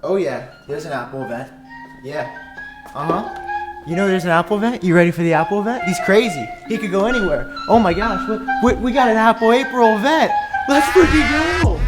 Oh yeah, there's an Apple event. Yeah. You know there's an Apple event? You ready for the Apple event? He's crazy. He could go anywhere. Oh my gosh, we got an Apple April event. Let's freaking go.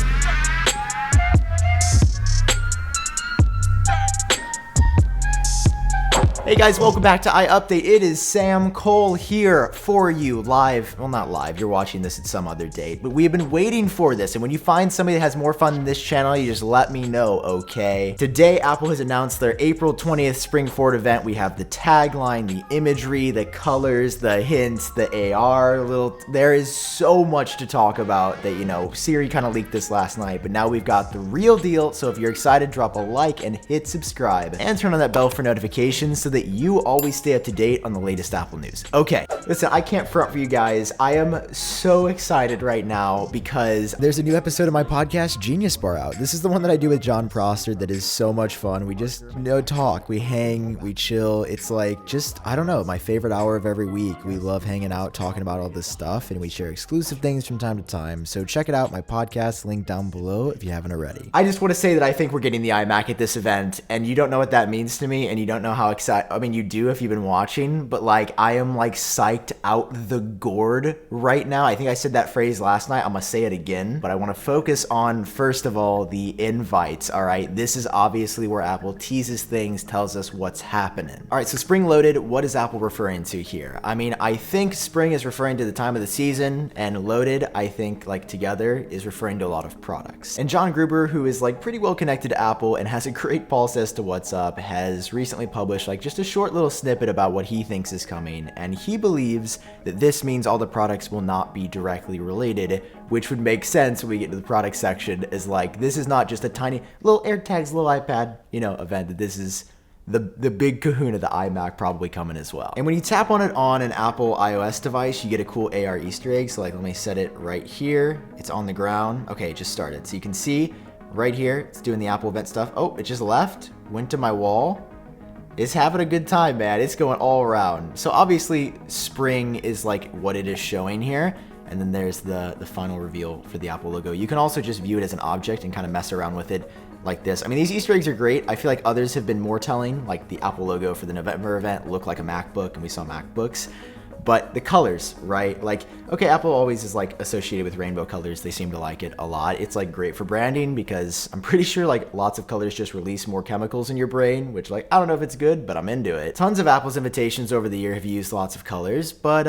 Hey guys, welcome back to iUpdate. It is Sam Cole here for you live. Well, not live. You're watching this at some other date, but we have been waiting for this. And when you find somebody that has more fun than this channel, you just let me know, okay? Today, Apple has announced their April 20th Spring Forward event. We have the tagline, the imagery, the colors, the hints, the AR there is so much to talk about that, you know, Siri kind of leaked this last night, but now we've got the real deal. So if you're excited, drop a like and hit subscribe and turn on that bell for notifications so that you always stay up to date on the latest Apple news. Okay, listen, I can't front for you guys. I am so excited right now because there's a new episode of my podcast, Genius Bar, out. This is the one that I do with John Prosser that is so much fun. We just talk, we hang, we chill. It's like just, I don't know, my favorite hour of every week. We love hanging out, talking about all this stuff, and we share exclusive things from time to time. So check it out, my podcast, link down below if you haven't already. I just want to say that I think we're getting the iMac at this event, and you don't know what that means to me, and you don't know how excited, I mean, you do if you've been watching, but like, I am like psyched out the gourd right now. I think I said that phrase last night. I'm gonna say it again, but I want to focus on, first of all, the invites. All right, this is obviously where Apple teases things, tells us what's happening. All right, so spring loaded, what is Apple referring to here? I mean, I think spring is referring to the time of the season, and loaded, I think, like together, is referring to a lot of products. And John Gruber, who is like pretty well connected to Apple and has a great pulse as to what's up, has recently published like just a short little snippet about what he thinks is coming, and he believes that this means all the products will not be directly related, which would make sense when we get to the product section, is like, this is not just a tiny little AirTags, little iPad, event, that this is the big kahuna, the iMac, probably coming as well. And when you tap on it on an Apple iOS device, you get a cool AR Easter egg. So like, let me set it right here. It's on the ground. Okay, it just started. So you can see right here, it's doing the Apple event stuff. Oh, it just left, went to my wall. It's having a good time, man. It's going all around. So obviously spring is like what it is showing here. And then there's the final reveal for the Apple logo. You can also just view it as an object and kind of mess around with it like this. I mean, these Easter eggs are great. I feel like others have been more telling, like the Apple logo for the November event looked like a MacBook, and we saw MacBooks. But the colors, right? Like, okay, Apple always is like associated with rainbow colors. They seem to like it a lot. It's like great for branding because I'm pretty sure like lots of colors just release more chemicals in your brain, which like, I don't know if it's good, but I'm into it. Tons of Apple's invitations over the year have used lots of colors, but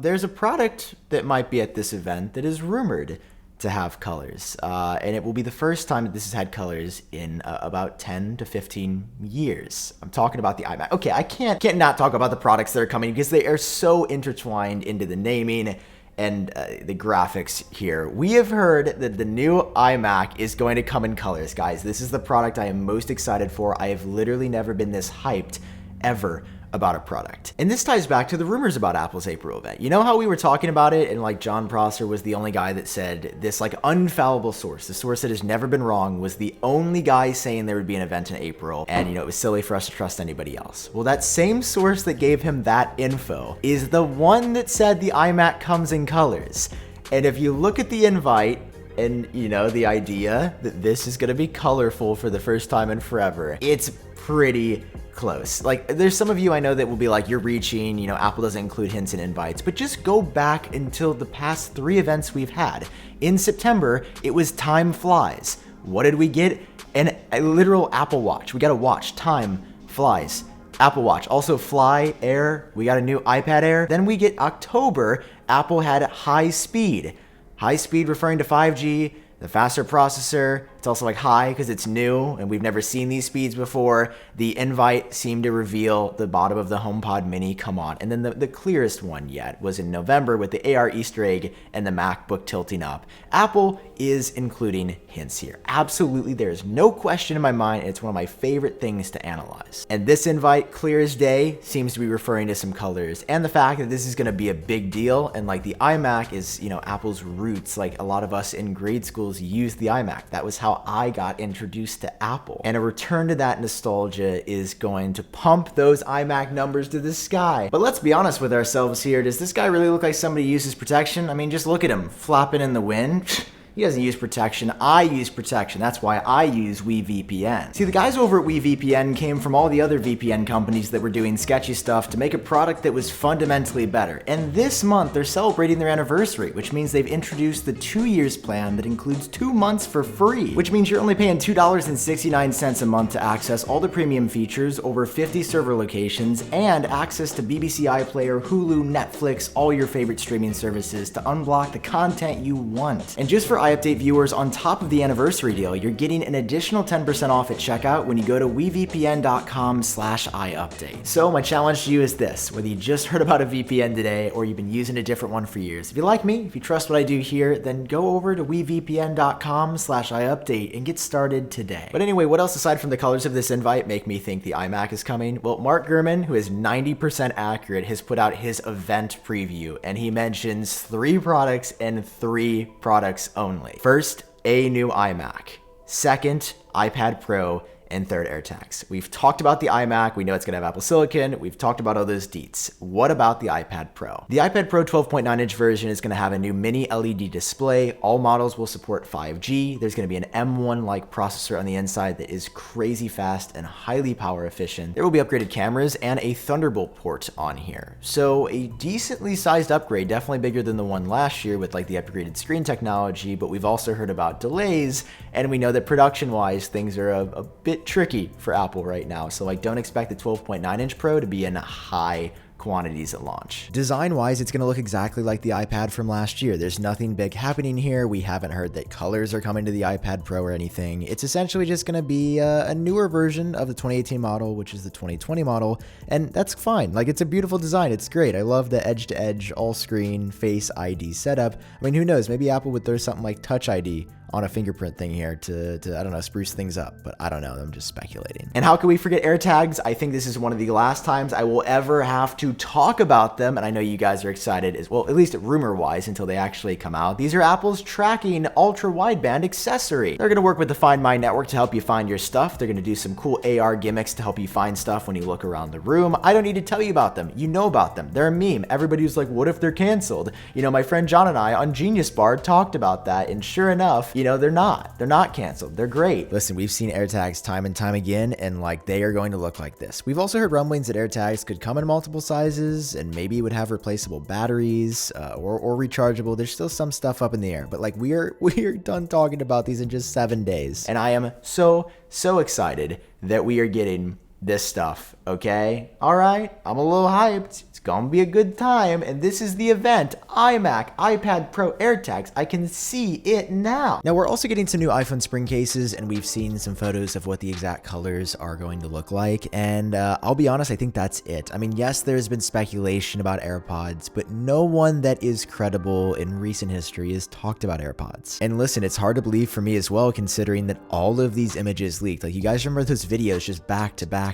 there's a product that might be at this event that is rumored to have colors, and it will be the first time that this has had colors in about 10 to 15 years. I'm talking about the iMac. Okay, I can't not talk about the products that are coming because they are so intertwined into the naming and the graphics here. We have heard that the new iMac is going to come in colors, guys. This is the product I am most excited for. I have literally never been this hyped ever about a product. And this ties back to the rumors about Apple's April event. You know how we were talking about it and like John Prosser was the only guy that said this like unfallible source, the source that has never been wrong, was the only guy saying there would be an event in April, and it was silly for us to trust anybody else. Well, that same source that gave him that info is the one that said the iMac comes in colors. And if you look at the invite, and the idea that this is going to be colorful for the first time in forever, it's pretty close. Like, there's some of you I know that will be like, you're reaching, Apple doesn't include hints and invites, but just go back until the past 3 events we've had. In September, it was Time Flies. What did we get? A literal Apple Watch. We got a watch. Time flies. Apple Watch. Also Fly, Air. We got a new iPad Air. Then we get October. Apple had High Speed. High speed referring to 5G, the faster processor. It's also like high because it's new and we've never seen these speeds before. The invite seemed to reveal the bottom of the HomePod Mini. Come on. And then the clearest one yet was in November with the AR Easter egg and the MacBook tilting up. Apple is including hints here. Absolutely, there is no question in my mind. It's one of my favorite things to analyze. And this invite, clear as day, seems to be referring to some colors and the fact that this is going to be a big deal. And like the iMac is, Apple's roots. Like a lot of us in grade schools used the iMac. That was how I got introduced to Apple. And a return to that nostalgia is going to pump those iMac numbers to the sky. But let's be honest with ourselves here. Does this guy really look like somebody uses protection? I mean, just look at him flapping in the wind. He doesn't use protection. I use protection. That's why I use WeVPN. See, the guys over at WeVPN came from all the other VPN companies that were doing sketchy stuff to make a product that was fundamentally better. And this month, they're celebrating their anniversary, which means they've introduced the 2 years plan that includes 2 months for free, which means you're only paying $2.69 a month to access all the premium features, over 50 server locations, and access to BBC iPlayer, Hulu, Netflix, all your favorite streaming services to unblock the content you want. And just for iUpdate viewers, on top of the anniversary deal, you're getting an additional 10% off at checkout when you go to wevpn.com/iupdate. So my challenge to you is this: whether you just heard about a VPN today or you've been using a different one for years, if you like me, if you trust what I do here, then go over to wevpn.com/iupdate and get started today. But anyway, what else aside from the colors of this invite make me think the iMac is coming? Well, Mark Gurman, who is 90% accurate, has put out his event preview, and he mentions 3 products and 3 products only. First, a new iMac. Second, iPad Pro. And third, AirTags. We've talked about the iMac. We know it's going to have Apple Silicon. We've talked about all those deets. What about the iPad Pro? The iPad Pro 12.9-inch version is going to have a new mini LED display. All models will support 5G. There's going to be an M1-like processor on the inside that is crazy fast and highly power efficient. There will be upgraded cameras and a Thunderbolt port on here. So a decently sized upgrade, definitely bigger than the one last year with like the upgraded screen technology, but we've also heard about delays, and we know that production-wise, things are a bit tricky for Apple right now. So like, don't expect the 12.9-inch Pro to be in high quantities at launch. Design-wise, it's going to look exactly like the iPad from last year. There's nothing big happening here. We haven't heard that colors are coming to the iPad Pro or anything. It's essentially just going to be a newer version of the 2018 model, which is the 2020 model, and that's fine. Like, it's a beautiful design. It's great. I love the edge-to-edge all-screen Face ID setup. I mean, who knows? Maybe Apple would throw something like Touch ID on a fingerprint thing here to I don't know, spruce things up, but I don't know, I'm just speculating. And how can we forget AirTags? I think this is one of the last times I will ever have to talk about them, and I know you guys are excited as well, at least rumor-wise, until they actually come out. These are Apple's tracking ultra-wideband accessory. They're gonna work with the Find My network to help you find your stuff. They're gonna do some cool AR gimmicks to help you find stuff when you look around the room. I don't need to tell you about them. You know about them. They're a meme. Everybody was like, what if they're canceled? You know, my friend John and I on Genius Bar talked about that, and sure enough, you know, they're not canceled. They're great. Listen, we've seen AirTags time and time again, and like, they are going to look like this. We've also heard rumblings that AirTags could come in multiple sizes and maybe would have replaceable batteries or rechargeable. There's still some stuff up in the air, but like, we're done talking about these in just 7 days. And I am so excited that we are getting this stuff, okay? All right, I'm a little hyped. It's gonna be a good time, and this is the event. iMac, iPad Pro, AirTags. I can see it now. Now, we're also getting some new iPhone spring cases, and we've seen some photos of what the exact colors are going to look like, and I'll be honest, I think that's it. I mean, yes, there's been speculation about AirPods, but no one that is credible in recent history has talked about AirPods. And listen, it's hard to believe for me as well, considering that all of these images leaked. Like, you guys remember those videos just back to back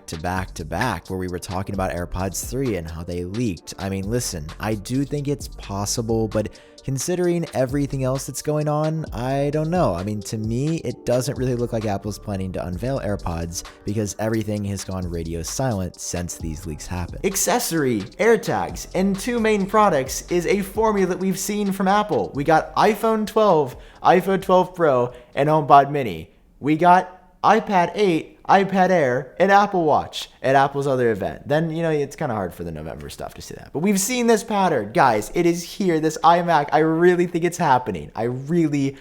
where we were talking about AirPods 3 and how they leaked. I mean, listen, I do think it's possible, but considering everything else that's going on, I don't know. I mean, to me, it doesn't really look like Apple's planning to unveil AirPods because everything has gone radio silent since these leaks happened. Accessory, AirTags, and 2 main products is a formula that we've seen from Apple. We got iPhone 12, iPhone 12 Pro, and HomePod Mini. We got iPad 8, iPad Air, and Apple Watch at Apple's other event. Then, you know, it's kind of hard for the November stuff to see that. But we've seen this pattern. Guys, it is here, this iMac. I really think it's happening. I really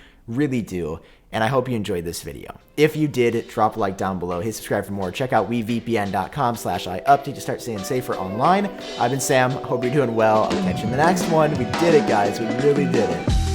do. And I hope you enjoyed this video. If you did, drop a like down below. Hit subscribe for more. Check out wevpn.com/iupdate to start staying safer online. I've been Sam. Hope you're doing well. I'll catch you in the next one. We did it, guys. We really did it.